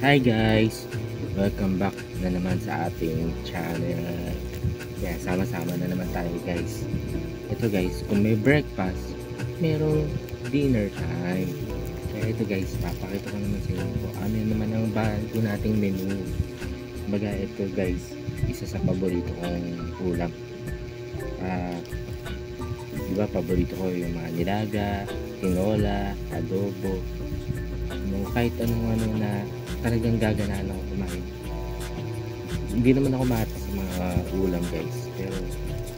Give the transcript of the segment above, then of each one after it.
Hi guys! Welcome back na naman sa ating channel. Kaya sama-sama na naman tayo guys. Ito guys, kung may breakfast, merong dinner time. Kaya ito guys, papakita ko naman sa inyo kung ano naman ang bago nating menu. Baga ito guys, isa sa paborito kong ulam. Diba paborito ko yung mga nilaga, tinola, adobo, kahit anong ano na talagang gaganaan ako kumain. Hindi naman ako mata sa mga ulam guys, pero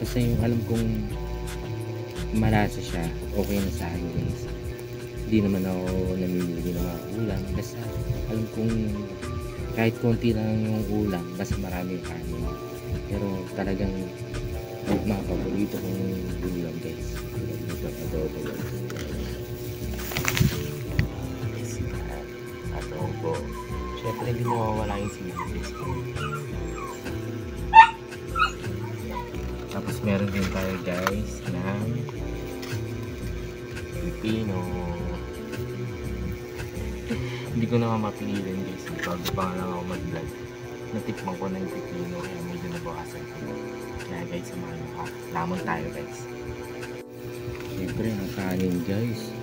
basta yung alam kong malasa siya, okay na sa akin guys. Hindi naman ako namimili ng mga ulam, basta alam kong kahit konti lang yung ulam, basta marami yung kanin. Pero talagang mga paborito kong ulam guys. Ito adobo guys. Adobo. Siyempre hindi mawawala yung sibuyas. Tapos meron din tayo guys ng pipino. Hindi ko na nga mapiliin guys. Bago pa lang ako mag-vlog, natikman ko na yung pipino kaya medyo nabawasan ko. Kaya guys, samahan nyo ka. Lamon tayo guys. Siyempre ang kanin guys.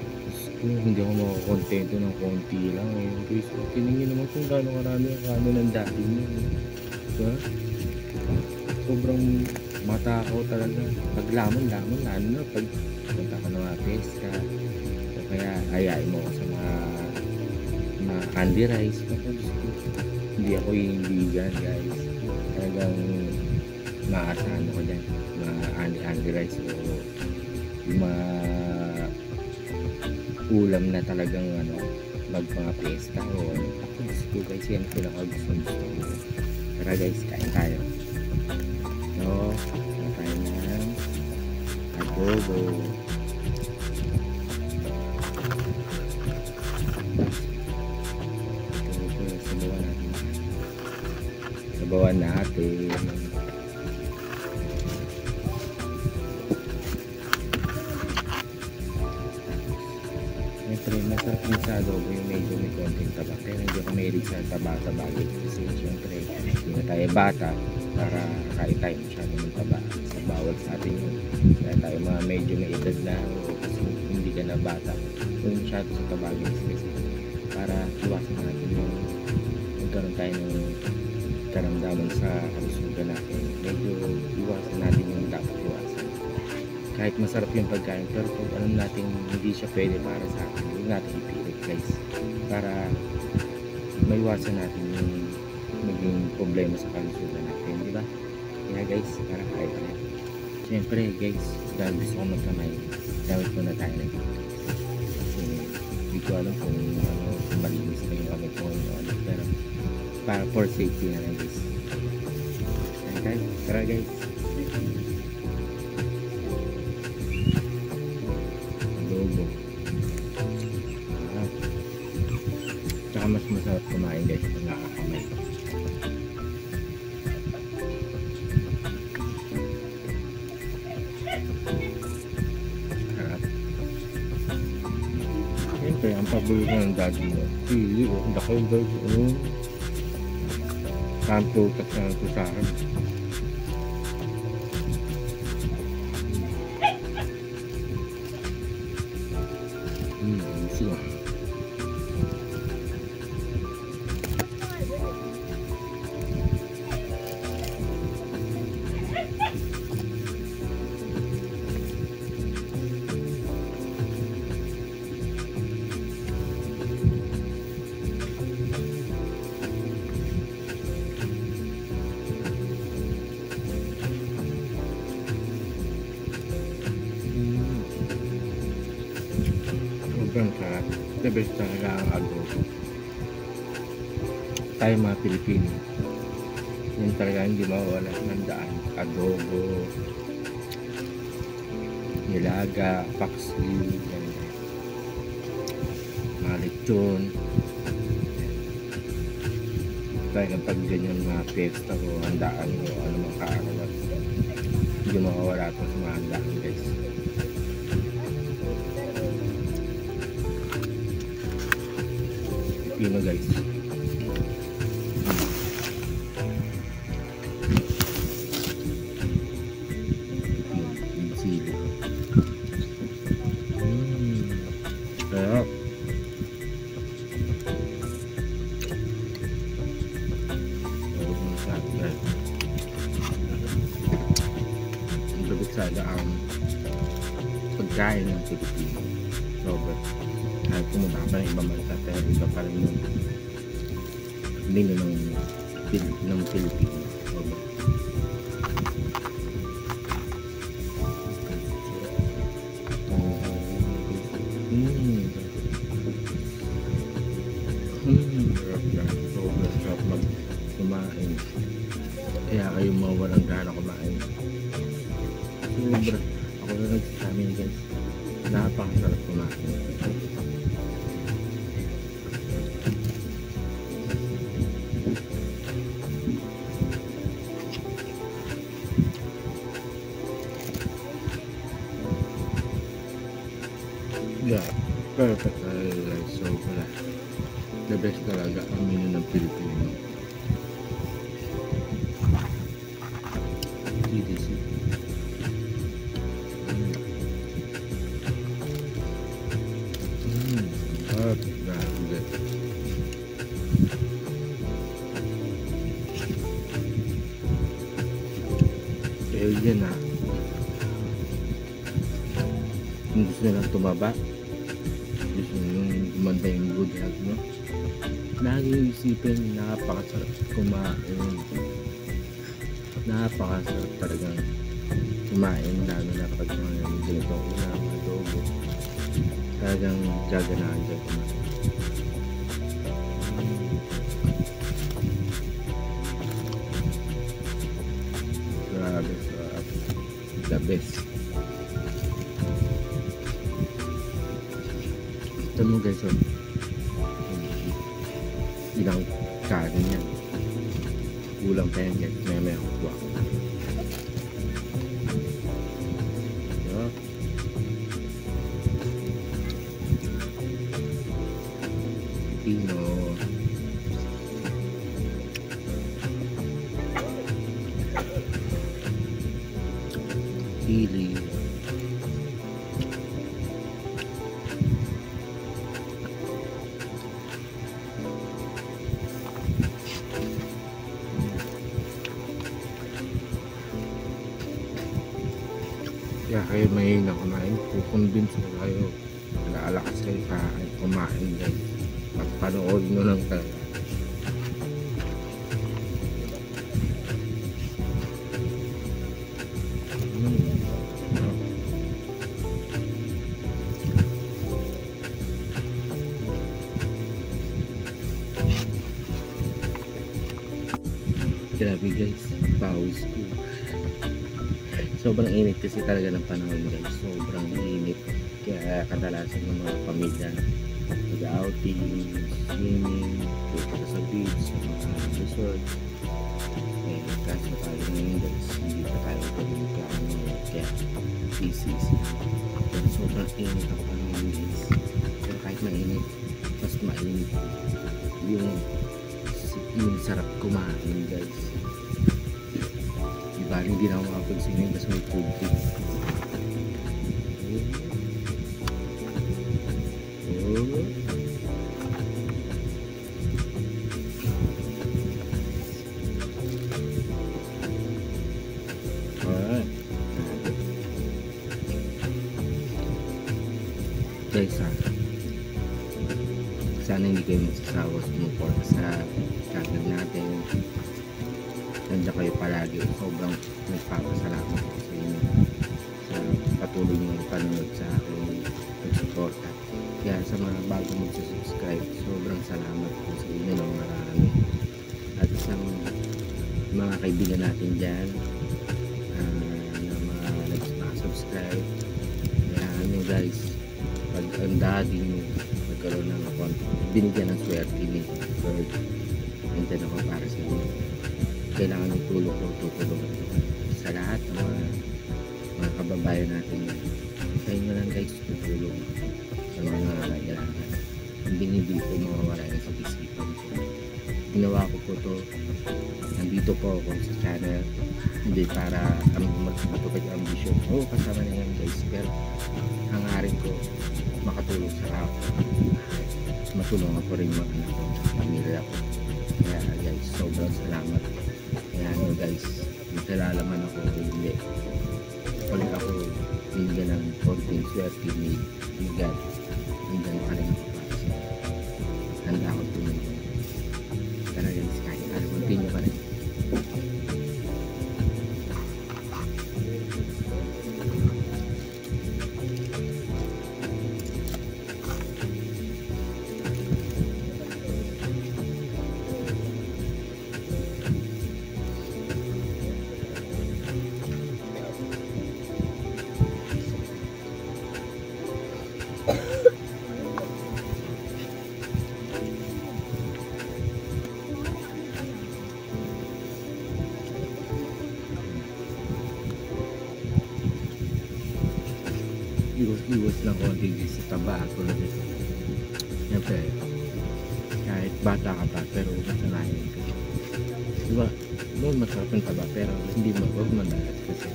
Hindi ako makakontento ng konti lang guys. Tinignan naman kung gaano karami ang kanin ng dati niya. Diba? Sobrang matakaw talaga. Pag lamon, lalo na pag punta ka ng mga pesca. O kaya ayain mo ko sa mga candy rice. Tapos hindi ako yung vegan guys. Talagang maasahan ako dyan. Mga candy rice o yung mga ulam na talagang mga pesta o ako gusto guys, yan pinakagusto ko. Tara guys, kain tayo. So, kain ng adobo. Sabawan natin. Siyempre, masarap din sa adobo yung medyo may konting taba. Pero hindi ako mahilig sa taba-taba. Kasi siyempre, hindi na tayo bata para kain tayo masyado ng taba. Kasi bawal sa atin yun. Kaya tayo mga medyo may edad na kasi hindi ka na bata. Kung masyado sa taba kasi para iwasan natin yung magkaroon tayo ng karamdaman sa kalusugan natin. Medyo iwasan natin yung dapat iwasan. Kahit masarap yung pagkain, pero kung alam natin hindi siya pwede para sa atin, huwag natin ipilit guys, para maiwasan natin yung maging problema sa kalusugan natin, di ba? Kaya guys, para kahit na siyempre guys, dahil gusto ko magkamay, gamit muna tayo na kasi hindi ko alam kung malinis na yung gamit ko pero para for safety na lang guys. Okay, tara guys. Adobo. Tsaka mas masarap kumain guys pag nakakamay ko. Harap. Siyempre ang paborito ng daddy mo, pili o dako guys. Kanto kasi ito sa akin. Siya. Sobrang sarap. The best talaga ang adobo. Tayo mga Pilipino, yun talaga hindi mawawala ng daan. Adobo, nilaga, paksiw, mga lechon. Talagang pag ganyan mga pesta o handaan o ano mga kaarawan, hindi mawawala ito sa mga handaan guys. Pilipino guys. Pilipino. Sobra. Kahit pumunta ka pa ng ibang bansa, pero iba pa rin yung menu ng Pilipino. Sobra. Sobra sarap kumain. Kaya kayo mawalang gana kumain. Sobra. Ako na nagsasabi guys. Napakasarap kumain. Yeah, perfect guys. So wala. The best talaga ang menu ng Pilipino. EDC. Grabe. Eh yan na. Kung gusto nilang tumaba, gusto nilang gumanda yung good health mo, lagi isipin, napakasarap kumain. Napakasarap talagang kumain, lalo na kapag mga ganitong ulam, adobo, talagang gaganahan dyan kumain. Grabe, sarap. The best. Ito mo guys, ilang kanin yan. Kulang pa yan guys. May kuha ko. Pino. Pili. Kaya kayo mahina kumain, kukonvince ko kayo, nag-aalakas kayo kumain guys. Panood nyo lang talaga. Grabe guys, pawis ko. Sobrang init kasi talaga ng panahon guys. Sobrang init. Kaya kadalasan ng mga pamilya mag-outing, swimming, pupunta sa beach, sa mga resort. Eh, kaso tayo ngayon guys, hindi pa tayo pagmamagkaan. Kaya busy. Pero sobrang init ang panahon guys. Pero kahit mainit, mas mainit yung sarap kumain guys. Diba, hindi na ako makapagsingin kasi may tubig. Alright. Guys, sana hindi kayo magsasawa sumuporta sa channel natin. Nandiyan kayo palagi. Sobrang nagpapasalamat ko sa inyo sa patuloy niyong panonood sa akin, pagsuporta. Kaya sa mga bago magsusubscribe, sobrang salamat po sa inyo ng marami. At sa mga kaibigan natin dyan na mga nag-subscribe, kaya nyo guys, pag ang daddy nyo nagkaroon ng account, binigyan ng swerte ni Lord, nandiyan ako para sa inyo. Kailangan ng tulong ko, tutulungan ko sa lahat ng mga kababayan natin. Sa inyo lang guys, tutulong sa mga nangangailangan. Ang binibig ko mawawala na sa isipan ko. Ginawa ko po to, nandito po ako sa channel, hindi para matupad yung ambisyon. Oo, kasama na yan guys, pero hangarin ko makatulong sa ako. Matulungan ko rin mga anak ko, pamilya ko. Kaya guys, sobrang salamat. Kaya ano guys, makilala man ako o hindi, pag ako binigyan ng konting swerte ni God. Nandiyan pa rin ako para siya. Handa ako tumulong. Tara guys, kahit ano, continue pa rin. Iwas lang konti sa taba tulad nito. Siyempre, kahit bata ka pa pero masanayan ka. Diba, masarap yung taba pero hindi mo huwag madalas kasi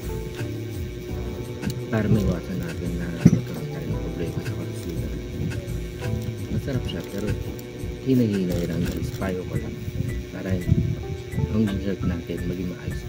para maiwasan natin na magkaroon tayo ng problema sa kalusugan. Masarap siya pero hinay-hinay lang, na-inspire ko lang para ang result natin maging maayos.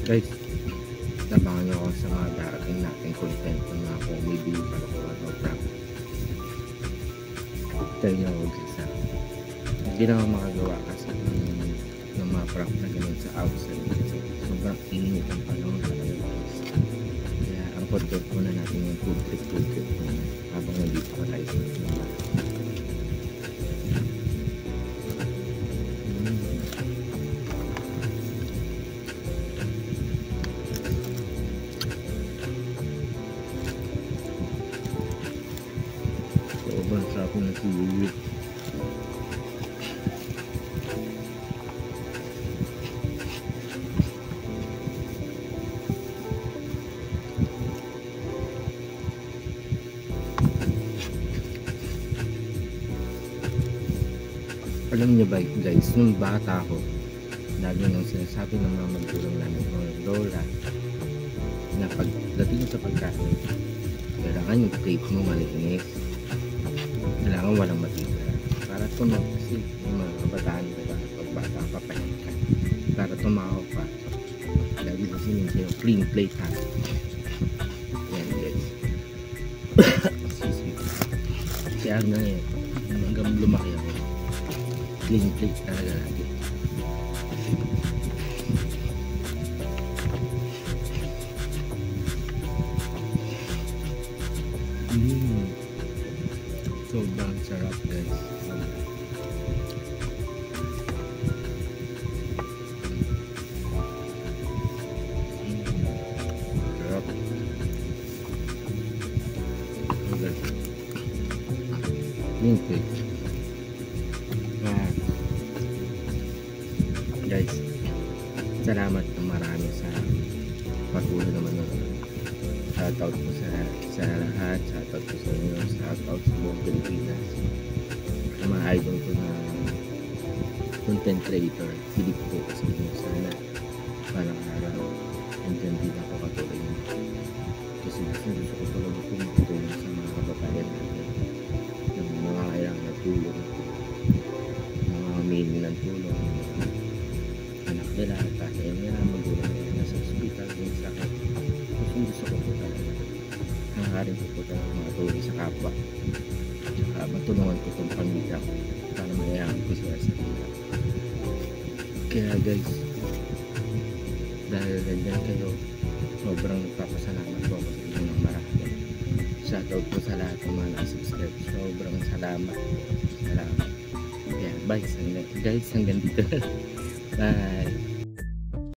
Guys, nabangan nyo ako sa mga darating natin content kung mga kung may bili pa ako ano prank. Tayo nyo ako sa hindi na ako makagawa kasi ng mga prank na ganun sa outside kasi sobrang init ang panahon sa Pilipinas. Kaya ang content muna natin yung food trip muna habang nandito pa tayo sa mga sobrang sarap ng sili. Alam niyo ba guys, nung bata ako, lagi nang sinasabi ng mga magulang namin mga lola na pagdating sa pagkain, kailangan yung plate mo malinis. Kailangan walang matira para tumaw kasi yung mga kabataan diba pag bata pa pahinga ka para tumaw pa lagi na sininsa yung clean plate ha. Yan guys. Excuse me. Kaya ngayon hanggang lumaki ako clean plate talaga lagi. Sobrang sarap guys. Sarap. Limpid. Guys, salamat ng marami sa patuloy naman nun. Shoutout po sa lahat, shoutout po sa inyo, shoutout sa buong Pilipinas, sa mga idol ko na content creator. Pilit po kasi inyo sana parang araw andyan din ako katuloy nyo kasi gusto ko talaga tumutulong sa mga kababayan natin ng mga kailangan na tulong, mga humihingi ng tulong, anak nila kasi nila magulang nila nasa hospital yung sakit. Gusto ko po talaga hangarin ko po talaga mga tulong sa kapwa, matulungan ko itong pamilya ko para mayayaman ko sila sa pila. Kaya guys, dahil ganyan kayo, sobrang nagpapasalamat po ako sa inyo ng marami. Shoutout po sa lahat ng mga nakasubscribe, sobrang salamat. Kaya bye guys, hanggang dito. Bye.